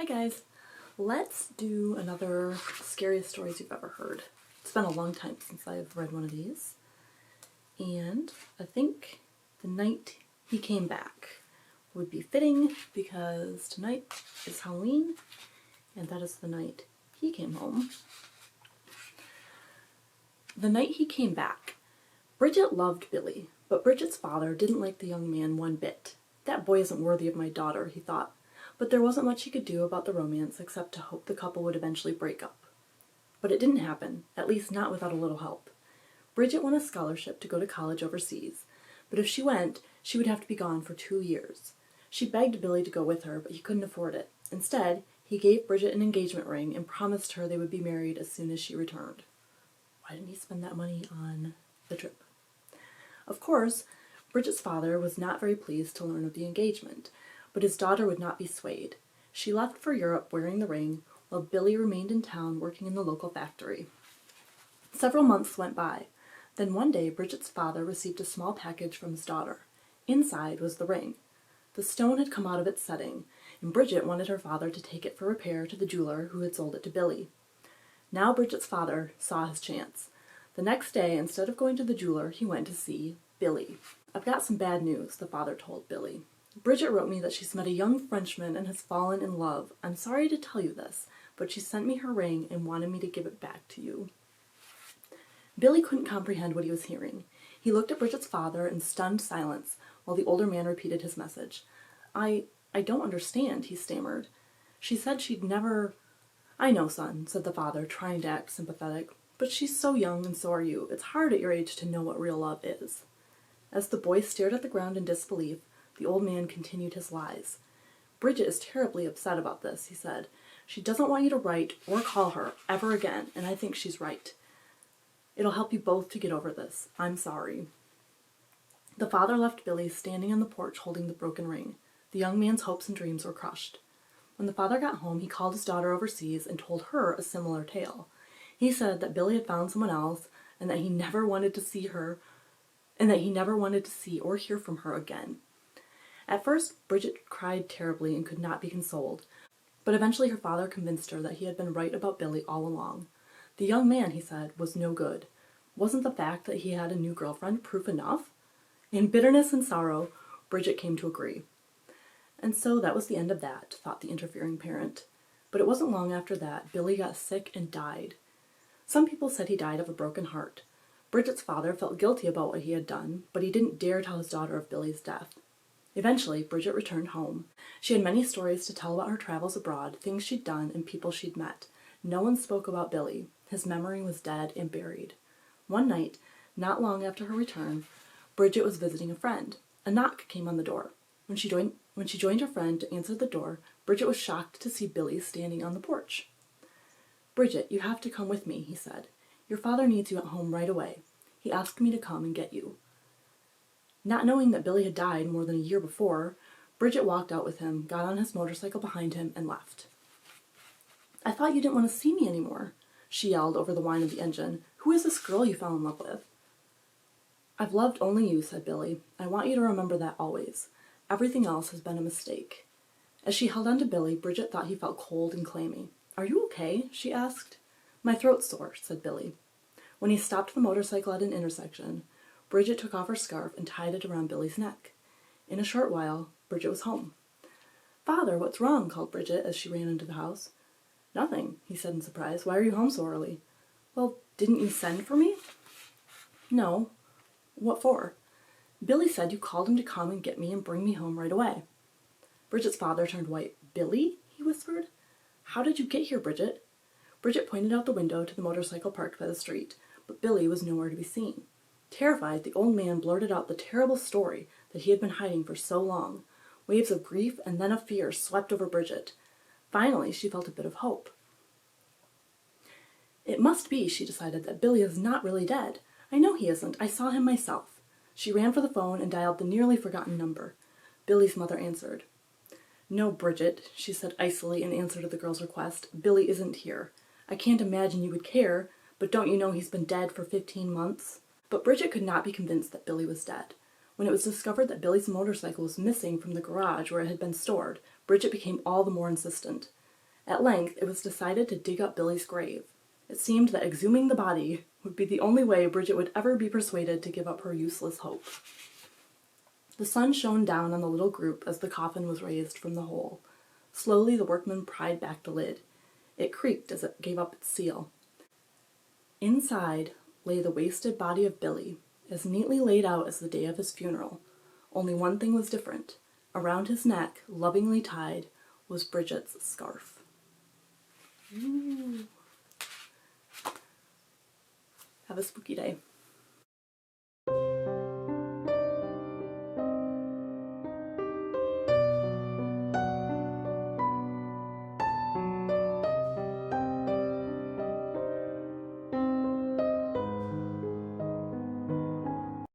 Hi guys, let's do another scariest stories you've ever heard. It's been a long time since I've read one of these, and I think The Night He Came Back would be fitting because tonight is Halloween and that is the night he came home. The night he came back. Bridgette loved Billy, but Bridgette's father didn't like the young man one bit. That boy isn't worthy of my daughter, he thought. But there wasn't much he could do about the romance except to hope the couple would eventually break up. But it didn't happen, at least not without a little help. Bridgette won a scholarship to go to college overseas, but if she went, she would have to be gone for 2 years. She begged Billy to go with her, but he couldn't afford it. Instead, he gave Bridgette an engagement ring and promised her they would be married as soon as she returned. Why didn't he spend that money on the trip? Of course, Bridgette's father was not very pleased to learn of the engagement, but his daughter would not be swayed. She left for Europe wearing the ring, while Billy remained in town working in the local factory. Several months went by. Then one day Bridgette's father received a small package from his daughter. Inside was the ring. The stone had come out of its setting, and Bridgette wanted her father to take it for repair to the jeweler who had sold it to Billy. Now Bridgette's father saw his chance. The next day, instead of going to the jeweler, he went to see Billy. "I've got some bad news," the father told Billy. "Bridgette wrote me that she's met a young Frenchman and has fallen in love. I'm sorry to tell you this, but she sent me her ring and wanted me to give it back to you." Billy couldn't comprehend what he was hearing. He looked at Bridgette's father in stunned silence while the older man repeated his message. I don't understand," he stammered. "She said she'd never—" "I know, son," said the father, trying to act sympathetic, "but she's so young and so are you. It's hard at your age to know what real love is." As the boy stared at the ground in disbelief, the old man continued his lies. "Bridgette is terribly upset about this," he said. "She doesn't want you to write or call her ever again, and I think she's right. It'll help you both to get over this. I'm sorry." The father left Billy standing on the porch holding the broken ring. The young man's hopes and dreams were crushed. When the father got home, he called his daughter overseas and told her a similar tale. He said that Billy had found someone else and that he never wanted to see or hear from her again. At first, Bridgette cried terribly and could not be consoled, but eventually her father convinced her that he had been right about Billy all along. The young man, he said, was no good. Wasn't the fact that he had a new girlfriend proof enough? In bitterness and sorrow, Bridgette came to agree. And so that was the end of that, thought the interfering parent. But it wasn't long after that Billy got sick and died. Some people said he died of a broken heart. Bridgette's father felt guilty about what he had done, but he didn't dare tell his daughter of Billy's death. Eventually, Bridgette returned home. She had many stories to tell about her travels abroad, things she'd done, and people she'd met. No one spoke about Billy. His memory was dead and buried. One night, not long after her return, Bridgette was visiting a friend. A knock came on the door. When she joined her friend to answer the door, Bridgette was shocked to see Billy standing on the porch. "Bridgette, you have to come with me," he said. "Your father needs you at home right away. He asked me to come and get you." Not knowing that Billy had died more than a year before, Bridgette walked out with him, got on his motorcycle behind him, and left. "I thought you didn't want to see me anymore," she yelled over the whine of the engine. "Who is this girl you fell in love with?" "I've loved only you," said Billy. "I want you to remember that always. Everything else has been a mistake." As she held on to Billy, Bridgette thought he felt cold and clammy. "Are you okay?" she asked. "My throat's sore," said Billy. When he stopped the motorcycle at an intersection, Bridgette took off her scarf and tied it around Billy's neck. In a short while, Bridgette was home. "Father, what's wrong?" called Bridgette as she ran into the house. "Nothing," he said in surprise. "Why are you home so early?" "Well, didn't you send for me?" "No. What for?" "Billy said you called him to come and get me and bring me home right away." Bridgette's father turned white. "Billy?" he whispered. "How did you get here, Bridgette?" Bridgette pointed out the window to the motorcycle parked by the street, but Billy was nowhere to be seen. Terrified, the old man blurted out the terrible story that he had been hiding for so long. Waves of grief and then of fear swept over Bridgette. Finally, she felt a bit of hope. "It must be," she decided, "that Billy is not really dead. I know he isn't. I saw him myself." She ran for the phone and dialed the nearly forgotten number. Billy's mother answered. "No, Bridgette," she said icily in answer to the girl's request. "Billy isn't here. I can't imagine you would care, but don't you know he's been dead for 15 months? But Bridgette could not be convinced that Billy was dead. When it was discovered that Billy's motorcycle was missing from the garage where it had been stored, Bridgette became all the more insistent. At length, it was decided to dig up Billy's grave. It seemed that exhuming the body would be the only way Bridgette would ever be persuaded to give up her useless hope. The sun shone down on the little group as the coffin was raised from the hole. Slowly, the workmen pried back the lid. It creaked as it gave up its seal. Inside lay the wasted body of Billy, as neatly laid out as the day of his funeral. Only one thing was different. Around his neck, lovingly tied, was Bridgette's scarf. Ooh. Have a spooky day.